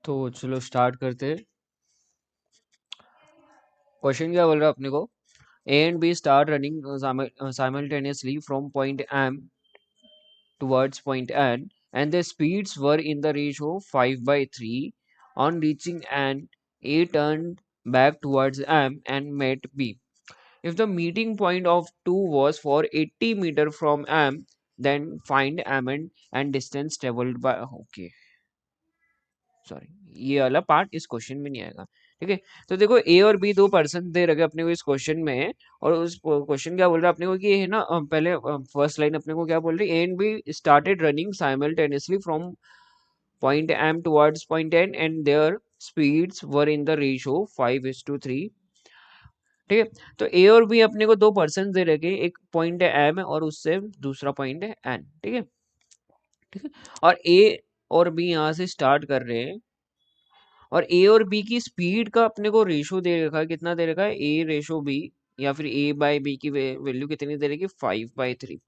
तो चलो स्टार्ट करते हैं। क्वेश्चन क्या बोल रहा है अपने को? A and B start running simultaneously from point M towards point N, and their speeds were in the ratio 5/3. On reaching N, A turned back towards M and met B. If the meeting point of 2 was for 80 meter from M, then find M and distance traveled by. Okay, sorry, ये वाला part इस question में नहीं आएगा। ठीक है, तो देखो ए और बी दो पर्सन दे रखे अपने को इस क्वेश्चन में, और उस क्वेश्चन क्या बोल रहा है अपने को कि ये है ना, पहले फर्स्ट लाइन अपने को क्या बोल रही है, A and B started running simultaneously from point M towards point N and their speeds were in the ratio 5:3। ठीक है, तो ए और बी अपने को दो पर्सन दे रखे, एक पॉइंट है एम और उससे दूसरा पॉइंट है एन। ठीक है, ठीक है, और ए और बी यहाँ से स्टार्ट कर रहे हैं, और ए और बी की स्पीड का अपने को रेशो दे रखा है, कितना दे रखा है, ए रेशो बी, या फिर ए बाय बी की वैल्यू कितनी दे रखी है, 5/3।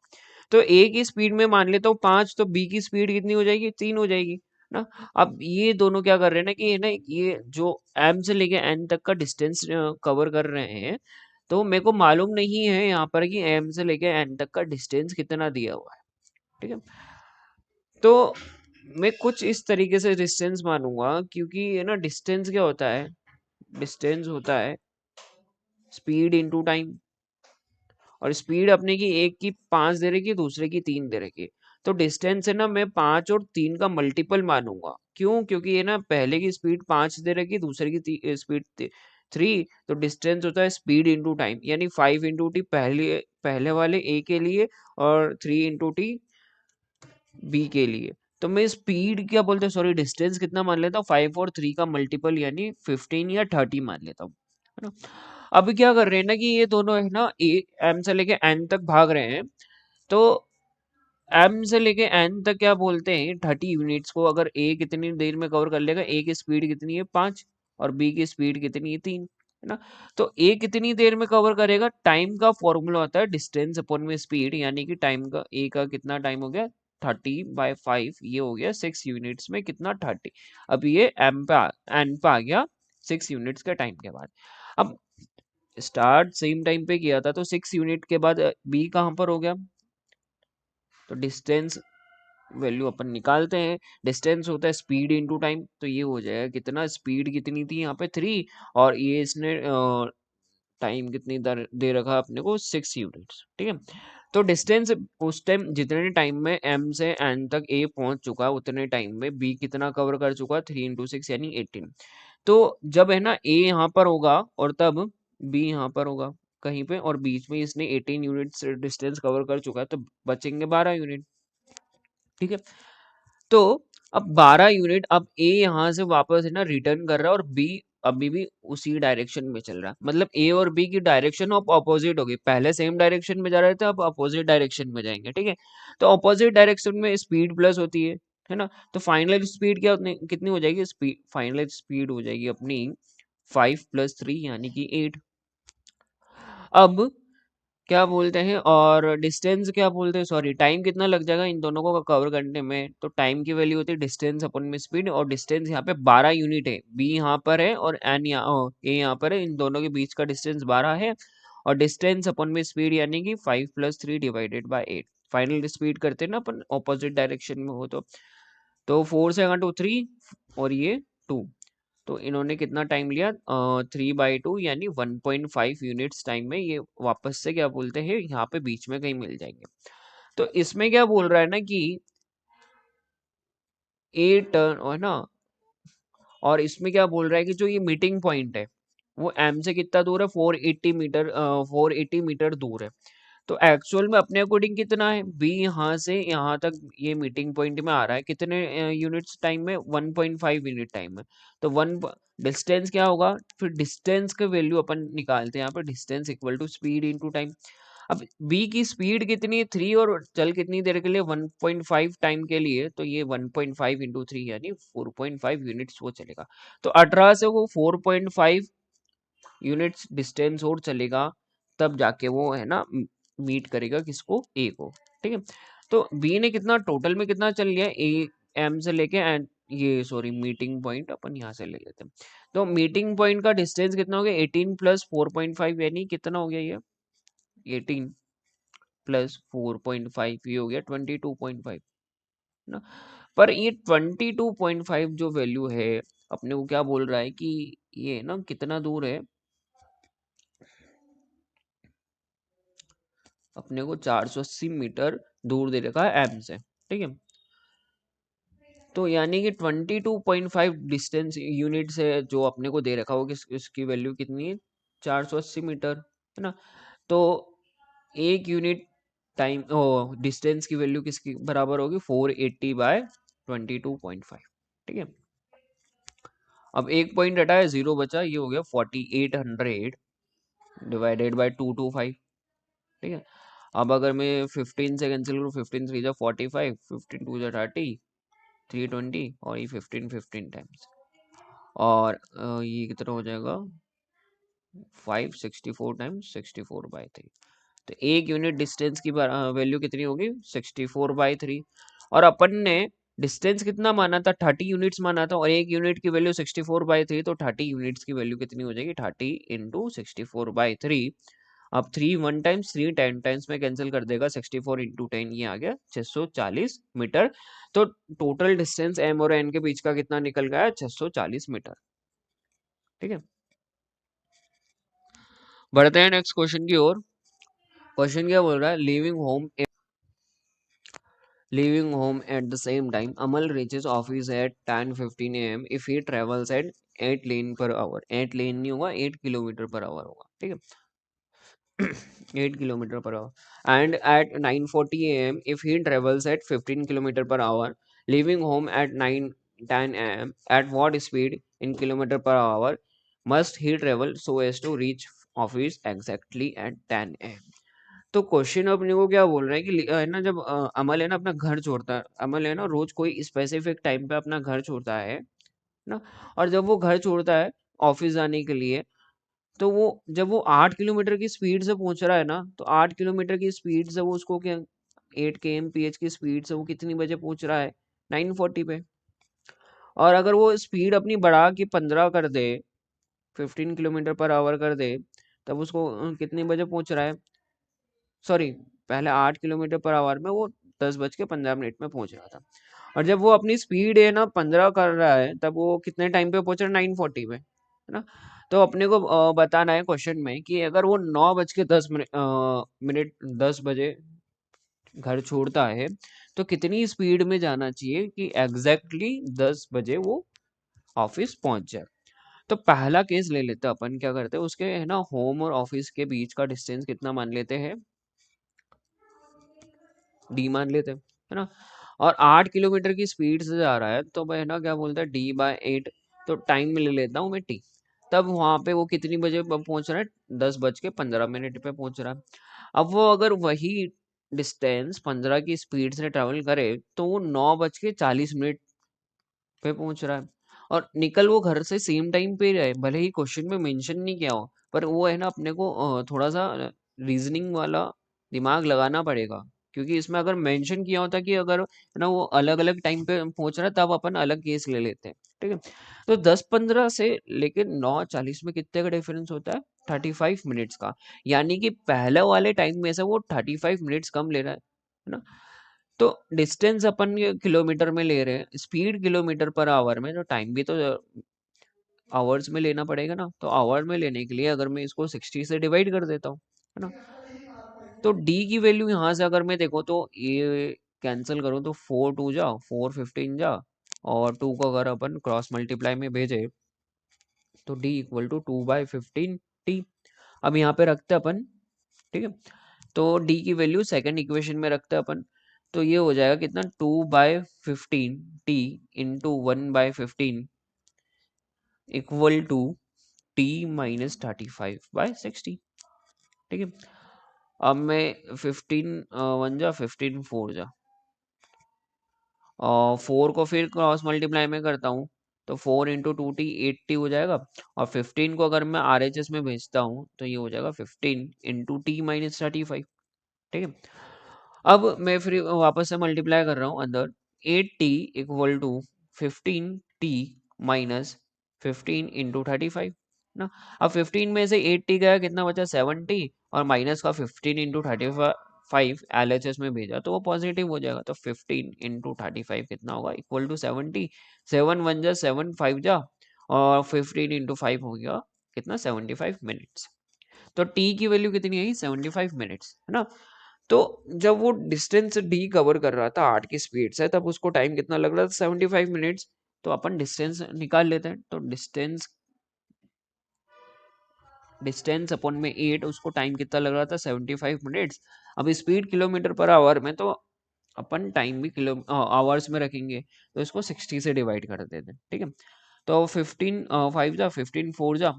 तो ए की स्पीड में मान लेता हूँ 5, तो बी की स्पीड कितनी हो जाएगी, 3 हो जाएगी ना। अब ये दोनों क्या कर रहे हैं ना कि ना ये जो एम से लेके एन तक का डिस्टेंस कवर कर रहे हैं, तो मेरे को मालूम नहीं है यहाँ पर कि एम से लेके एन तक का डिस्टेंस कितना दिया हुआ है। ठीक है, तो मैं कुछ इस तरीके से डिस्टेंस मानूंगा, क्योंकि ये ना डिस्टेंस क्या होता है, डिस्टेंस होता है स्पीड इनटू टाइम, और स्पीड अपने की एक की 5 दे रखी, दूसरे की 3 दे रखी। तो डिस्टेंस है ना, मैं 5 और 3 का मल्टीपल मानूंगा। क्यों? क्योंकि ये ना पहले की स्पीड 5 दे रखी, दूसरे की स्पीड 3, तो डिस्टेंस होता है स्पीड इनटू टाइम, यानी 5 × टी पहले पहले वाले ए के लिए, और 3 × टी बी के लिए। तो मैं स्पीड क्या बोलते हैं, सॉरी, डिस्टेंस कितना मान लेता हूँ, 5 और 3 का मल्टीपल यानी 15 या 30 मान लेता हूँ, है ना। अभी क्या कर रहे हैं ना कि ये दोनों है ना, ए एम से लेके एन तक भाग रहे हैं, तो एम से लेके एन तक क्या बोलते हैं, 30 यूनिट्स को अगर ए कितनी देर में कवर कर लेगा, ए की स्पीड कितनी है 5, और बी की स्पीड कितनी है 3, है ना। तो ए कितनी देर में कवर करेगा, टाइम का फॉर्मूला होता है डिस्टेंस अपॉन में स्पीड, यानी कि टाइम का, ए का कितना टाइम हो गया 30/5, ये हो गया 6 यूनिट्स में कितना 30। अब ये एन पे आ गया 6 यूनिट्स के टाइम के बाद। अब स्टार्ट सेम टाइम पे किया था, तो 6 यूनिट के बाद बी कहाँ पर हो गया, तो डिस्टेंस वैल्यू अपन निकालते हैं। डिस्टेंस होता है स्पीड इनटू टाइम, तो ये हो जाएगा कितना, स्पीड कितनी थी यहाँ पे 3, और ये इसने टाइम कितनी दे रखा अपने को 6 यूनिट्स। ठीक है, तो डिस्टेंस उस टाइम जितने टाइम में एम से एन तक ए पहुंच चुका, उतने टाइम में बी कितना कवर कर चुका, 3 × 6 यानी 18। तो जब है ना ए यहाँ पर होगा और तब बी यहाँ पर होगा कहीं पे, और बीच में इसने 18 यूनिट्स डिस्टेंस कवर कर चुका है, तो बचेंगे 12 यूनिट। ठीक है, तो अब 12 यूनिट, अब ए यहाँ से वापस है ना रिटर्न कर रहा है, और बी अभी भी उसी डायरेक्शन में चल रहा है, मतलब ए और बी की डायरेक्शन अब अपोजिट होगी, पहले सेम डायरेक्शन में जा रहे थे, अब अपोजिट डायरेक्शन में जाएंगे। ठीक है, तो अपोजिट डायरेक्शन में स्पीड प्लस होती है ना, तो फाइनल स्पीड क्या कितनी हो जाएगी, स्पीड फाइनल स्पीड हो जाएगी अपनी 5 + 3 यानी कि 8। अब क्या बोलते हैं, और डिस्टेंस क्या बोलते हैं, सॉरी, टाइम कितना लग जाएगा इन दोनों को कवर करने में, तो टाइम की वैल्यू होती है डिस्टेंस अपन में स्पीड, और डिस्टेंस यहाँ पे 12 यूनिट है, बी यहाँ पर है और एन यहाँ ए यहाँ पर है, इन दोनों के बीच का डिस्टेंस 12 है, और डिस्टेंस अपन में स्पीड यानी कि 5 + 3 डिवाइडेड बाई 8। फाइनल स्पीड करते हैं ना अपन ऑपोजिट डायरेक्शन में हो, तो 4 से अगर 3 और ये 2, तो इन्होंने कितना टाइम लिया, 3/2 यानी 1.5 यूनिट्स टाइम में ये वापस से क्या बोलते हैं यहाँ पे बीच में कहीं मिल जाएंगे। तो इसमें क्या बोल रहा है ना कि ए टर्न है ना, और इसमें क्या बोल रहा है कि जो ये मीटिंग पॉइंट है वो एम से कितना दूर है, 480 मीटर दूर है। तो एक्चुअल में अपने अकॉर्डिंग कितना है, बी यहाँ से यहाँ तक ये मीटिंग पॉइंट में आ रहा है कितने यूनिट्स टाइम में, 1.5 यूनिट टाइम में। तो वन डिस्टेंस क्या होगा, फिर डिस्टेंस का वैल्यू अपन निकालते हैं यहाँ पर, distance equal to speed into time. अब बी की स्पीड कितनी है 3, और चल कितनी देर के लिए 1.5 टाइम के लिए, तो ये 1.5 × 3 यानी 4.5 यूनिट्स वो चलेगा। तो 18 से वो 4.5 यूनिट्स डिस्टेंस और चलेगा, तब जाके वो है ना मीट करेगा किसको, ए को। ठीक है, तो बी ने कितना टोटल में कितना चल लिया, ए एम से लेके एन ये सॉरी मीटिंग पॉइंट अपन यहाँ से ले लेते हैं। तो मीटिंग पॉइंट का डिस्टेंस कितना हो गया, 18 प्लस 4.5 यानी कितना हो गया ये, 18 प्लस 4.5 ये हो गया 22.5 ना। पर ये 22.5 जो वैल्यू है अपने को क्या बोल रहा है कि ये ना कितना दूर है, अपने को 480 मीटर दूर दे रखा है एम से, ठीक है। तो यानी कि 22.5 डिस्टेंस यूनिट से जो अपने को दे रखा होगा कि इसकी वैल्यू कितनी है, 480 मीटर, है ना। तो एक यूनिट टाइम डिस्टेंस की वैल्यू किसकी बराबर होगी, 480 बाय 22.5, ठीक है। अब एक पॉइंट हटा है, जीरो बचा, ये हो गया 4800 डिवाइडेड बाय 225, ठीक है। अब अगर मैं 15 से कैंसिल करूँ, 15 3 जा 45, 15 2 जा 30, 320 और ये 15 15 टाइम्स, और ये कितना हो जाएगा 564 टाइम्स 64/3। तो एक यूनिट डिस्टेंस की वैल्यू कितनी होगी, 64/3। और अपन ने डिस्टेंस कितना माना था, 30 यूनिट्स माना था, और एक यूनिट की वैल्यू 64/3, तो 30 यूनिट्स की वैल्यू कितनी हो जाएगी, 30 इंटू 64/3। अब 3 1 टाइम्स 3 10 टाइम्स में कैंसिल कर देगा, 64 इंटू 10 ये आ गया 640 मीटर। तो टोटल डिस्टेंस एम और एन के बीच का कितना निकल गया, 640 मीटर, ठीक है। बढ़ते हैं नेक्स्ट क्वेश्चन की ओर। क्वेश्चन क्या बोल रहा है, leaving home at the same time, Amal reaches office at 10:15 a.m. if he travels at 8 lane per hour, 8 लेन नहीं होगा, 8 किलोमीटर पर आवर होगा, ठीक है। 8 kilometre per hour and at 9:40 a.m. if he travels at 15 kilometer per hour, leaving home at 9:10 a.m. at what speed in kilometer per hour must he travel so as to reach office exactly at 10 a.m. तो question अपने को क्या बोल रहा है कि है ना, जब अमल है ना अपना घर छोड़ता है, अमल है ना रोज कोई स्पेसिफिक टाइम पे अपना घर छोड़ता है ना, और जब वो घर छोड़ता है ऑफिस जाने के लिए, तो वो जब वो 8 किलोमीटर की स्पीड से पहुंच रहा है ना, तो 8 किलोमीटर की स्पीड से वो उसको क्या 8 kmph की स्पीड से वो कितनी बजे पहुंच रहा है, 9:40 पे। और अगर वो स्पीड अपनी बढ़ा के 15 कर दे, 15 किलोमीटर पर आवर कर दे, तब उसको कितनी बजे पहुंच रहा है, सॉरी पहले 8 किलोमीटर पर आवर में वो 10:15 में पहुंच रहा था, और जब वो अपनी स्पीड है ना 15 कर रहा है, तब वो कितने टाइम पे पहुंच रहा है, 9:40 पे, है ना। तो अपने को बताना है क्वेश्चन में कि अगर वो 9:10 मिनट 10 बजे घर छोड़ता है, तो कितनी स्पीड में जाना चाहिए कि एग्जैक्टली 10 बजे वो ऑफिस पहुंच जाए। तो पहला केस ले लेते हैं अपन, क्या करते हैं उसके है ना होम और ऑफिस के बीच का डिस्टेंस कितना मान लेते हैं, डी मान लेते हैं, है ना। और 8 किलोमीटर की स्पीड से जा रहा है, तो मैं ना क्या बोलता है D/8, तो टाइम में ले लेता हूँ मैं टी। तब वहां पे वो कितनी बजे पहुंच रहा है, 10:15 पे पहुंच रहा है। अब वो अगर वही डिस्टेंस 15 की स्पीड से ट्रेवल करे, तो वो 9:40 पे पहुंच रहा है, और निकल वो घर से सेम टाइम पे ही रहे, भले ही क्वेश्चन में मेंशन नहीं किया हो, पर वो है ना अपने को थोड़ा सा रीजनिंग वाला दिमाग लगाना पड़ेगा, क्योंकि इसमें अगर मेंशन किया होता कि अगर है ना वो अलग अलग टाइम पे पहुंच रहा है, तब अपन अलग केस ले लेते हैं, ठीक है। तो 10:15 से लेके 9:40 में कितने का डिफरेंस होता है, 35 मिनट्स का। यानी कि पहले वाले टाइम में से वो 35 मिनट्स कम ले रहा है ना। तो डिस्टेंस अपन ये किलोमीटर में ले रहे हैं, स्पीड किलोमीटर पर आवर में, तो टाइम भी तो आवर्स में लेना पड़ेगा ना। तो आवर में लेने के लिए अगर मैं इसको 60 से डिवाइड कर देता हूँ, है ना, तो डी की वैल्यू यहाँ से अगर मैं देखो तो ये कैंसिल करूँ, तो 4 2 जा 4 15 जा, और 2 को अगर अपन क्रॉस मल्टीप्लाई में भेजे, तो डी इक्वल टू 2/15 टी। अब यहाँ पे रखते हैं अपन, ठीक है। तो डी की वैल्यू सेकंड इक्वेशन में रखते हैं अपन, तो ये हो जाएगा कितना, 2/15 T into 1/15 equal to T-35/60, ठीक है। अब मैं 15 1 जा 15 4 जा, और 4 को फिर क्रॉस मल्टीप्लाई में करता हूँ, तो 4 × 2 टी 8 टी हो जाएगा, और 15 को अगर मैं RHS में भेजता हूँ, तो ये हो जाएगा 15 × T-35, ठीक है। अब मैं फिर वापस से मल्टीप्लाई कर रहा हूँ अंदर, 8T equal to 15t minus 15 × 35 ना। अब 15 में से 8t गया, कितना बचा 7t, और माइनस का 15 × 35 LHS में भेजा तो वो पॉजिटिव हो जाएगा। तो 15 × 35 कितना होगा, इक्वल टू 70। 7 1 जा 7 5 जा, और 15 × 5 हो गया कितना 75 मिनट्स। तो टी की वैल्यू कितनी आई 75 मिनट्स, है ना। तो जब वो डिस्टेंस डी कवर कर रहा था 8 की स्पीड से, तब उसको टाइम कितना लग रहा था 75 मिनट्स। तो अपन डिस्टेंस निकाल लेते हैं। तो डिस्टेंस अपन में 8, उसको टाइम कितना लग रहा था 75 मिनट्स। अब स्पीड किलोमीटर पर आवर में, तो अपन टाइम भी किलो आवर्स में रखेंगे, तो इसको 60 से डिवाइड कर देते हैं, ठीक है। तो 15 5 जा 15 4 जा,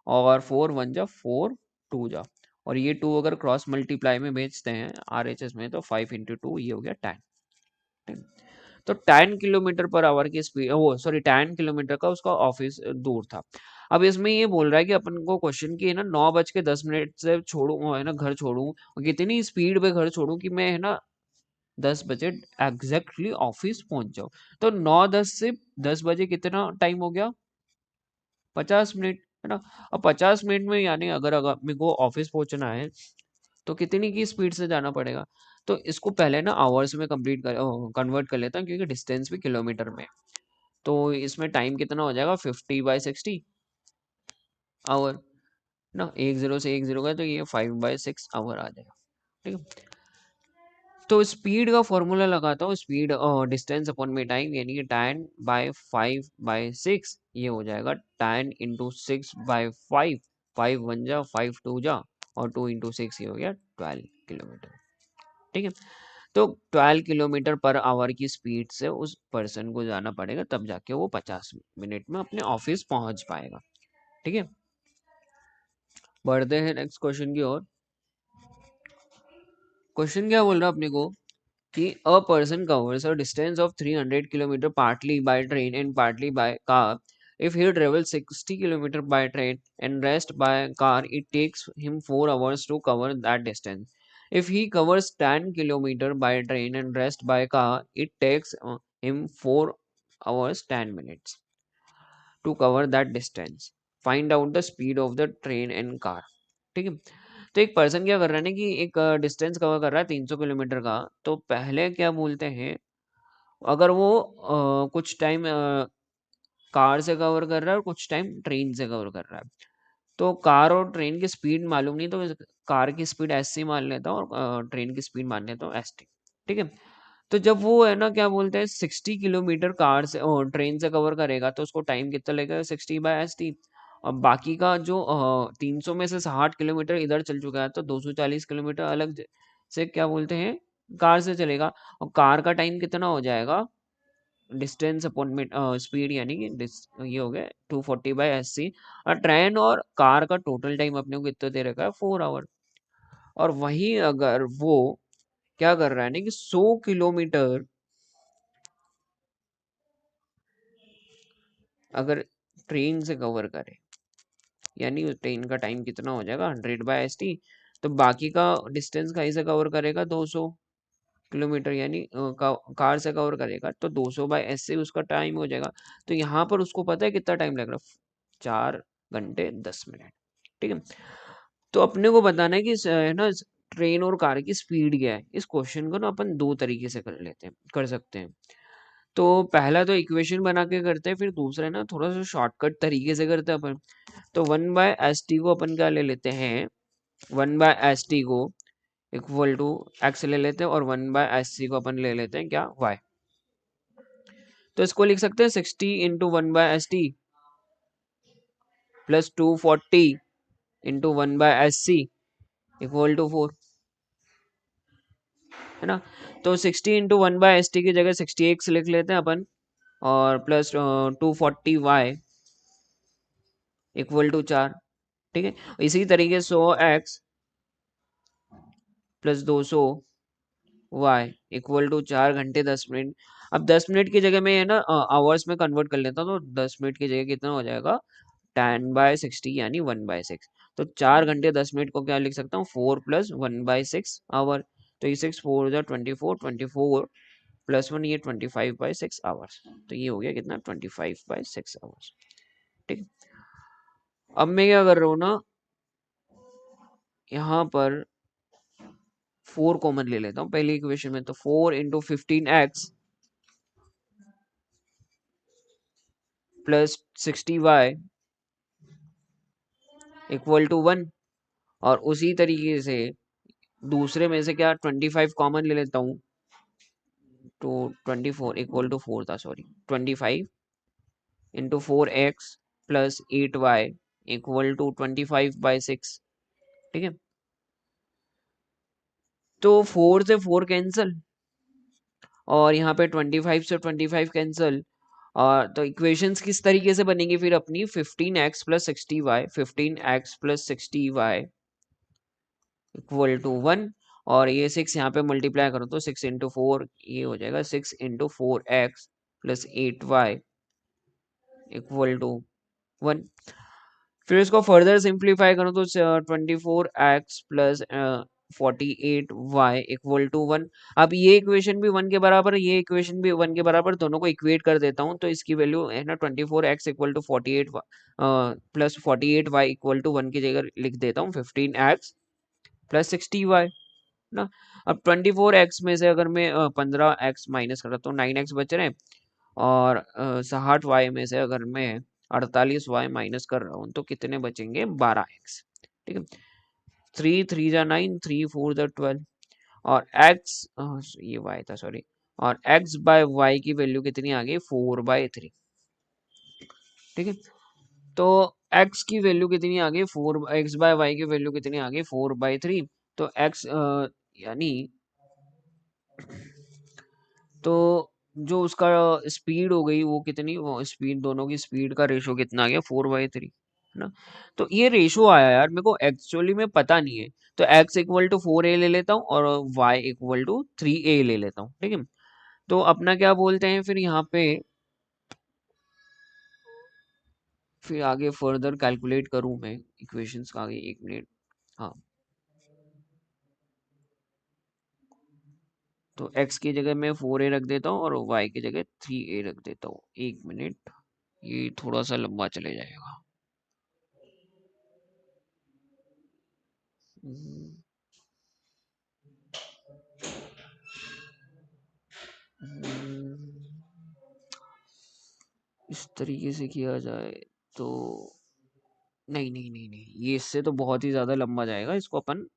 और 4 1 जा 4 2 जा, और ये 2 अगर क्रॉस मल्टीप्लाई में भेजते हैं RHS में, तो 5 × 2 ये हो गया 10। तो 10 किलोमीटर पर आवर की स्पीड, वो सॉरी 10 किलोमीटर का उसका ऑफिस दूर था। अब इसमें ये बोल रहा है कि अपन को क्वेश्चन की है ना 9:10 से छोड़ू, है ना घर छोड़ू, और कितनी स्पीड पे घर छोड़ू कि मैं है ना 10 बजे एग्जैक्टली ऑफिस पहुंच जाऊं। तो 9:10 से 10 बजे कितना टाइम हो गया 50 मिनट, है ना। अब 50 मिनट में यानी अगर अगर मेरे को ऑफिस पहुंचना है, तो कितनी की स्पीड से जाना पड़ेगा। तो इसको पहले ना आवर्स में कंप्लीट कर कन्वर्ट कर लेता हूँ, क्योंकि डिस्टेंस भी किलोमीटर में है। तो इसमें टाइम कितना हो जाएगा 50/60 आवर ना। 1 0 से 1 0 गए, तो ये 5/6 आवर आ जाएगा, ठीक है। तो स्पीड का फॉर्मूला लगाता हूँ, स्पीड डिस्टेंस अपॉन में टाइम, यानी कि 10/5/6, ये हो जाएगा 10 × 6/5। 5 1 जा 5 2 जा, और 2 × 6 ये हो गया 12 किलोमीटर, ठीक है। तो 12 किलोमीटर पर आवर की स्पीड से उस पर्सन को जाना पड़ेगा, तब जाके वो 50 मिनट में अपने ऑफिस पहुंच पाएगा, ठीक है। बढ़ते हैं नेक्स्ट क्वेश्चन की ओर। क्वेश्चन क्या बोल रहा है अपने को कि a person covers a distance of 300 kilometer partly by train and partly by car. If he travels 60 kilometer by train and rest by car, it takes him 4 hours to cover that distance. If he covers 10 kilometer by train and rest by car, it takes him 4 hours 10 minutes to cover that distance. Find out the speed of the train and car. ठीक है। तो एक person क्या कर रहा है ना, कि एक डिस्टेंस कवर कर रहा है 300 किलोमीटर का। तो पहले क्या बोलते हैं, अगर वो कुछ टाइम कार से कवर कर रहा है और कुछ टाइम ट्रेन से कवर कर रहा है, तो कार और ट्रेन की स्पीड मालूम नहीं, तो कार की स्पीड SC मान लेता हूँ और ट्रेन की स्पीड मान लेता हूँ ST, ठीक है। तो जब वो है ना क्या बोलते हैं 60 किलोमीटर कार से ट्रेन से कवर करेगा, तो उसको टाइम कितना लगेगा 60/ST। और बाकी का जो 300 में से 60 किलोमीटर इधर चल चुका है, तो 240 किलोमीटर अलग से क्या बोलते हैं कार से चलेगा। और कार का टाइम कितना हो जाएगा डिस्टेंस अपॉन स्पीड, यानी कि ये हो गया 240/SC। और ट्रेन और कार का टोटल टाइम अपने को कितना दे रखा है 4 आवर। और वहीं अगर वो क्या कर रहा है ना कि 100 किलोमीटर अगर ट्रेन से कवर करे, यानी उस ट्रेन का टाइम कितना हो जाएगा 100/ST। तो बाकी का डिस्टेंस कहीं से कवर करेगा 200 किलोमीटर, यानी कार से कवर करेगा, तो 200/SC उसका टाइम हो जाएगा। तो यहाँ पर उसको पता है कितना टाइम लग रहा है 4 घंटे 10 मिनट, ठीक है। तो अपने को बताना है कि है ना ट्रेन और कार की स्पीड क्या है। इस क्वेश्चन को ना अपन दो तरीके से कर सकते हैं। तो पहला तो इक्वेशन बना के करते हैं, फिर दूसरा ना थोड़ा सा शॉर्टकट तरीके से करते हैं अपन। तो 1/ST को अपन क्या ले लेते हैं, 1/ST को इक्वल टू एक्स ले लेते हैं, और 1/SC को अपन ले लेते हैं क्या वाई। तो इसको लिख सकते हैं 60 × 1/ST plus 240 × 1/SC equal to 4, है ना। तो 60 × 1/ST की जगह 60x लिख लेते हैं अपन, और प्लस 240y इक्वल टू 4, ठीक है। इसी तरीके 100x plus 200y equal to 4 घंटे 10 मिनट। अब 10 मिनट की जगह में है ना आवर्स में कन्वर्ट कर लेता हूँ, तो 10 मिनट की जगह कितना हो जाएगा 10/60, यानी 1/6। तो 4 घंटे 10 मिनट को क्या लिख सकता हूँ 4 + 1/6 आवर। तो ये 6 4 जा 24, 24 +1 ये 25/6 आवर्स, तो ये हो गया कितना 25/6 आवर्स। ठीक। अब मैं क्या कर रहा हूँ ना, यहाँ पर 4 कॉमन ले लेता हूँ पहली इक्वेशन में, तो 4 into 15x plus 60y equal to 1। और उसी तरीके से दूसरे में से क्या 25 कॉमन ले लेता हूँ, तो 24 इक्वल टू 4 था, sorry 25 into 4x plus 8y equal to 25/6। ठीक है, तो 4 से 4 कैंसिल, और यहाँ पे 25 से 25 कैंसिल। और तो इक्वेशंस किस तरीके से बनेंगी फिर अपनी, 15x plus 60y, 15x plus 60y equal to 1। और ये 6 यहाँ पे मल्टीप्लाई करो तो 6 इंटू 4 ये हो जाएगा 6 into 4x plus 8y equal to 1। फिर इसको फर्दर सिंप्लीफाई करो तो 24x plus 48y equal to 1। अब ये इक्वेशन भी 1 के बराबर है, ये इक्वेशन भी 1 के बराबर, दोनों को इक्वेट कर देता हूँ, तो इसकी वैल्यू है ना 24x equal to 48 plus 48y equal to 1 की जगह लिख देता हूँ 15x प्लस 60y ना। अब 24x में से अगर मैं 15x माइनस करता हूँ 9x बच रहे हैं, और 60y में से अगर मैं 48y माइनस कर रहा हूँ तो कितने बचेंगे 12x। ठीक है, 3 3 जा 9, 3 4 जा 12, और x ये y था सॉरी, और x बाय y की वैल्यू कितनी आ गई 4/3। ठीक है, तो x की वैल्यू कितनी आ गई 4, x बाय y की वैल्यू कितनी आ गई 4/3। तो x यानी तो जो उसका स्पीड हो गई वो कितनी, वो स्पीड दोनों की स्पीड का रेशो कितना आ गया 4/3 है ना। तो ये रेशो आया यार, मेरे को एक्चुअली में पता नहीं है, तो x इक्वल टू 4a ले लेता हूँ और y इक्वल टू 3a ले लेता हूँ। ठीक है, तो अपना क्या बोलते हैं फिर यहाँ पे, फिर आगे फर्दर कैलकुलेट करूँ मैं इक्वेशंस का आगे, एक मिनट। हाँ, तो x की जगह मैं 4a रख देता हूँ और y की जगह 3a रख देता हूँ, एक मिनट, ये थोड़ा सा लंबा चले जाएगा। हम्म, इस तरीके से किया जाए तो नहीं नहीं नहीं नहीं, ये इससे तो बहुत ही ज्यादा लंबा जाएगा, इसको अपन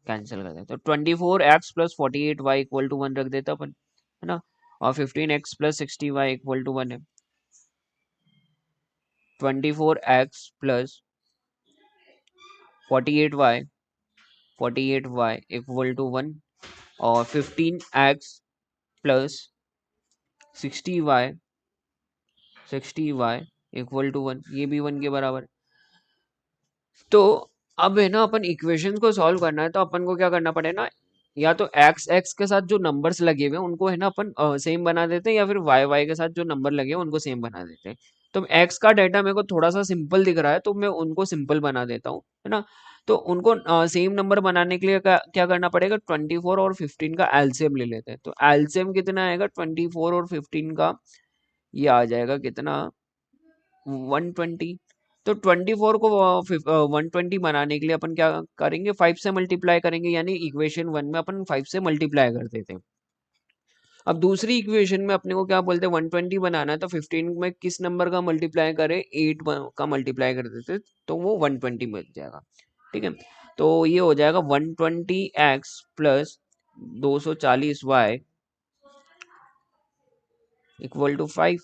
कैंसिल कर देते हैं। 24x plus 48y equal to 1 रख देता अपन, है ना, और 15x plus 60y equal to 1 है। 24x plus 48y, 48y equal to 1, और 15x plus 60y, 60y equal to 1, ये भी 1 के बराबर। तो अब है ना, अपन इक्वेशन को सॉल्व करना है तो अपन को क्या करना पड़ेगा ना, या तो एक्स एक्स के साथ जो नंबर्स लगे हुए हैं उनको है ना अपन सेम बना देते हैं, या फिर वाई वाई के साथ जो नंबर लगे हैं उनको सेम बना देते हैं। तो एक्स का डाटा मेरे को थोड़ा सा सिंपल दिख रहा है तो मैं उनको सिंपल बना देता हूँ, है ना। तो उनको सेम नंबर बनाने के लिए क्या करना पड़ेगा, 24 और 15 का एलसीएम ले लेते हैं। तो एलसीएम कितना आएगा 24 और 15 का, ये आ जाएगा कितना 120। तो 24 को 120 बनाने के लिए अपन क्या करेंगे, 5 से मल्टीप्लाई करेंगे, यानी इक्वेशन 1 में अपन 5 से मल्टीप्लाई कर देते हैं। अब दूसरी इक्वेशन में अपने को क्या बोलते हैं 120 बनाना है, तो 15 में किस नंबर का मल्टीप्लाई करें, 8 का मल्टीप्लाई कर देते तो वो 120 मिल जाएगा। ठीक है, तो ये हो जाएगा 120x plus 240y equal to 5,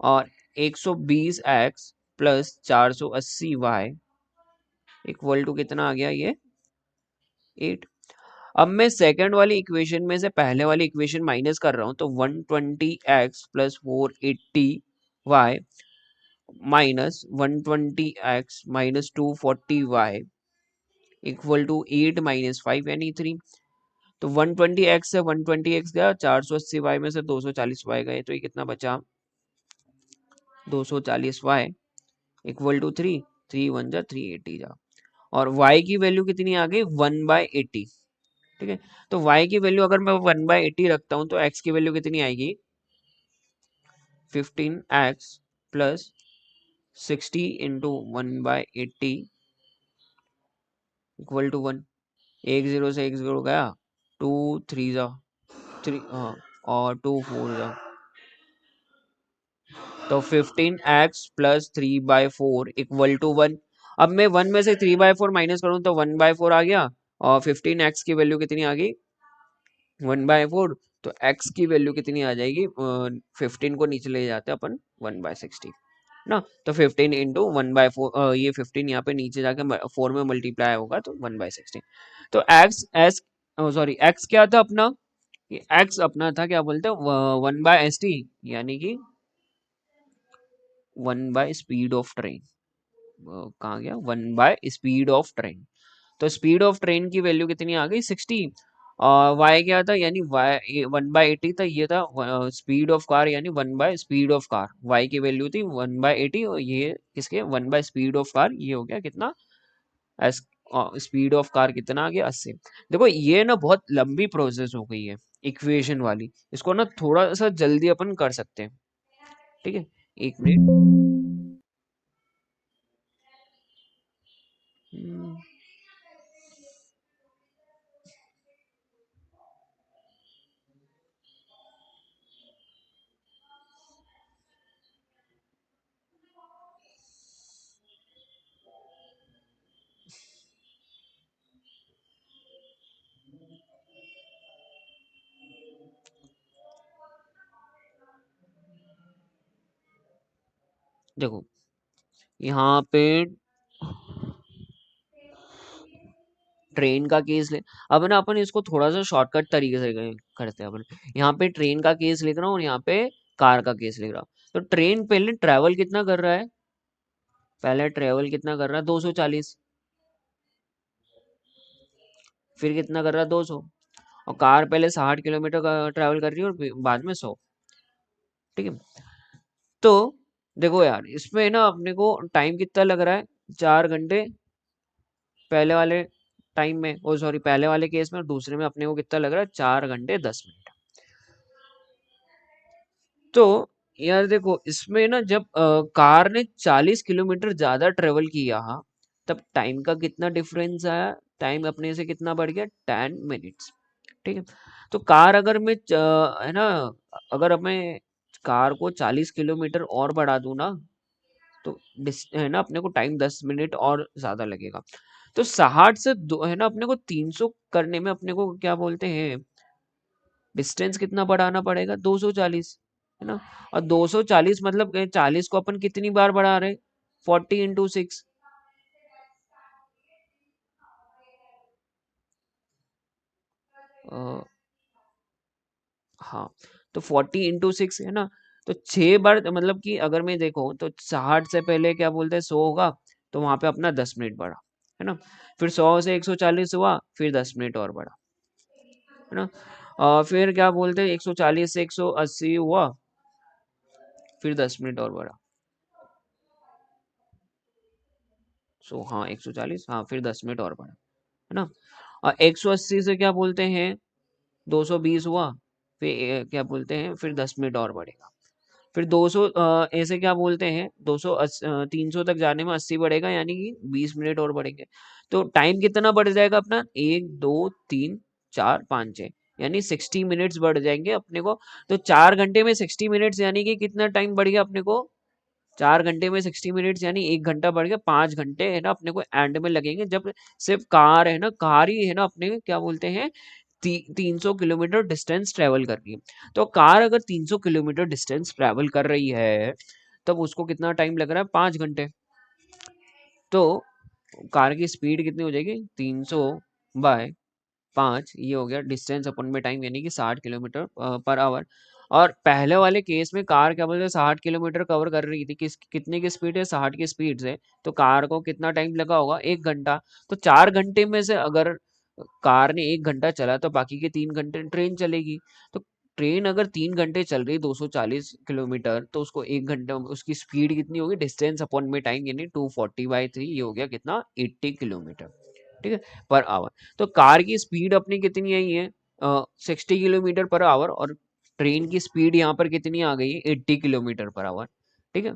और 120x plus 480y equal to कितना आ गया ये 8। अब मैं सेकंड वाली इक्वेशन में से पहले वाली इक्वेशन माइनस कर रहा हूं, तो 120x plus 480y minus 120x minus 240y equal to 8 minus 5 यानी 3। तो 120x से 120x गया, 480y में से 240y गए, तो ये कितना बचा 240y इक्वल टू 3, 3 1 जा 380 जा, और y की वैल्यू कितनी आ गई 1/80। ठीक है। तो y की वैल्यू अगर मैं 1/80 रखता हूँ तो x की वैल्यू कितनी आएगी, 15x plus 60 into 1/80 equal to 1। एक जीरो से एक जीरो गया, टू थ्री जा थ्री, हाँ, और टू फोर जा, तो 15x प्लस 3/4 इक्वल टू 1। अब मैं 1 में से 3/4 माइनस करूँ तो 1/4 आ गया, और 15x की वैल्यू कितनी आ गई, 1/4। तो x की वैल्यू कितनी आ जाएगी, 15 को नीचे ले जाते हैं अपन 1/60 ना। तो 15 इंटू 1/4, ये 15 यहाँ पे नीचे जाके 4 में मल्टीप्लाई होगा तो 1/16। तो x क्या था अपना, ये x अपना था क्या बोलते हैं 1/st, यानी कि 1/स्पीड ऑफ ट्रेन। कहाँ गया, 1/स्पीड ऑफ ट्रेन। तो स्पीड ऑफ ट्रेन की वैल्यू कितनी आ गई, 60। और y क्या था, यानी y 1/80 था, ये था स्पीड ऑफ कार, यानी 1/स्पीड ऑफ कार। y की वैल्यू थी 1/80 और ये किसके, 1/स्पीड ऑफ कार, ये हो गया कितना, एस स्पीड ऑफ कार कितना आ गया, 80। देखो ये ना बहुत लंबी प्रोसेस हो गई है इक्वेशन वाली, इसको ना थोड़ा सा जल्दी अपन कर सकते हैं। ठीक है, एक मिनट। देखो यहाँ पे ट्रेन का केस ले, अब ना अपन इसको थोड़ा सा शॉर्टकट तरीके से करते हैं अपन। यहाँ पे ट्रेन का केस लिख रहा हूँ और यहाँ पे कार का केस लिख रहा हूँ। तो ट्रेन पहले ट्रेवल कितना कर रहा है, पहले ट्रेवल कितना कर रहा है, 240, फिर कितना कर रहा है, 200। और कार पहले 60 किलोमीटर का ट्रेवल कर रही है और बाद में 100। ठीक है। तो देखो यार, इसमें ना अपने को टाइम कितना लग रहा है, 4 घंटे पहले वाले टाइम में, ओ सॉरी पहले वाले केस में, और दूसरे में अपने को कितना लग रहा है, 4 घंटे 10 मिनट। तो यार देखो इसमें ना जब कार ने 40 किलोमीटर ज्यादा ट्रेवल किया, तब टाइम का कितना डिफरेंस आया, टाइम अपने से कितना बढ़ गया, 10 मिनट्स। ठीक है। तो कार अगर मैं है ना, अगर मैं कार को 40 किलोमीटर और बढ़ा दूं ना, तो है ना अपने को टाइम 10 मिनट और ज्यादा लगेगा। तो 60 से है ना अपने को 300 करने में अपने को क्या बोलते हैं, डिस्टेंस कितना बढ़ाना पड़ेगा, 240, है ना। और 240 मतलब 40 को अपन कितनी बार बढ़ा रहे हैं, 40 × 6। हाँ, तो 40 × 6 है ना। तो 6 बार, मतलब कि अगर मैं देखो तो 60 से पहले क्या बोलते हैं 100 होगा, तो वहां पे अपना 10 मिनट बढ़ा, है ना। फिर 100 से 140 हुआ, फिर 10 मिनट और बढ़ा, है ना। फिर क्या बोलते हैं 140 से 180 हुआ, फिर 10 मिनट और बढ़ा। हाँ 140, हाँ फिर 10 मिनट और बढ़ा, है ना। और 180 से क्या बोलते हैं 220 हुआ, फिर क्या बोलते हैं फिर 10 मिनट और बढ़ेगा। फिर 200 ऐसे क्या बोलते हैं 300 तक जाने में 80 बढ़ेगा, यानी कि 20 मिनट और बढ़ेंगे। तो टाइम कितना बढ़ जाएगा अपना, 1 2 3 4 5 6, यानी 60 मिनट्स बढ़ जाएंगे अपने को। तो 4 घंटे में 60 मिनट्स, यानी कि कितना टाइम बढ़ गया अपने को, 4 घंटे में 60 मिनट्स, यानी 1 घंटा बढ़ गया, 5 घंटे है ना अपने को एंड में लगेंगे, जब सिर्फ कार है ना, कार ही है ना अपने क्या बोलते हैं 300 किलोमीटर डिस्टेंस ट्रेवल कर रही है। तो कार अगर 300 किलोमीटर डिस्टेंस ट्रेवल कर रही है, तब उसको कितना टाइम लग रहा है, 5 घंटे। तो कार की स्पीड कितनी हो जाएगी, 300/5, ये हो गया डिस्टेंस अपन में टाइम, यानी कि 60 किलोमीटर पर आवर। और पहले वाले केस में कार क्या बोलते हैं 60 किलोमीटर कवर कर रही थी, कितने की स्पीड है, 60 की स्पीड से। तो कार को कितना टाइम लगा होगा, 1 घंटा। तो 4 घंटे में से अगर कार ने 1 घंटा चला, तो बाकी के 3 घंटे ट्रेन चलेगी। तो ट्रेन अगर 3 घंटे चल रही 240 किलोमीटर, तो उसको 1 घंटा उसकी स्पीड कितनी होगी, डिस्टेंस अपॉन में टाइम, यानी 240/3, ये हो गया कितना, 80 किलोमीटर। ठीक है, पर आवर। तो कार की स्पीड अपनी कितनी आई है, 60 किलोमीटर पर आवर, और ट्रेन की स्पीड यहाँ पर कितनी आ गई है, 80 किलोमीटर पर आवर। ठीक है,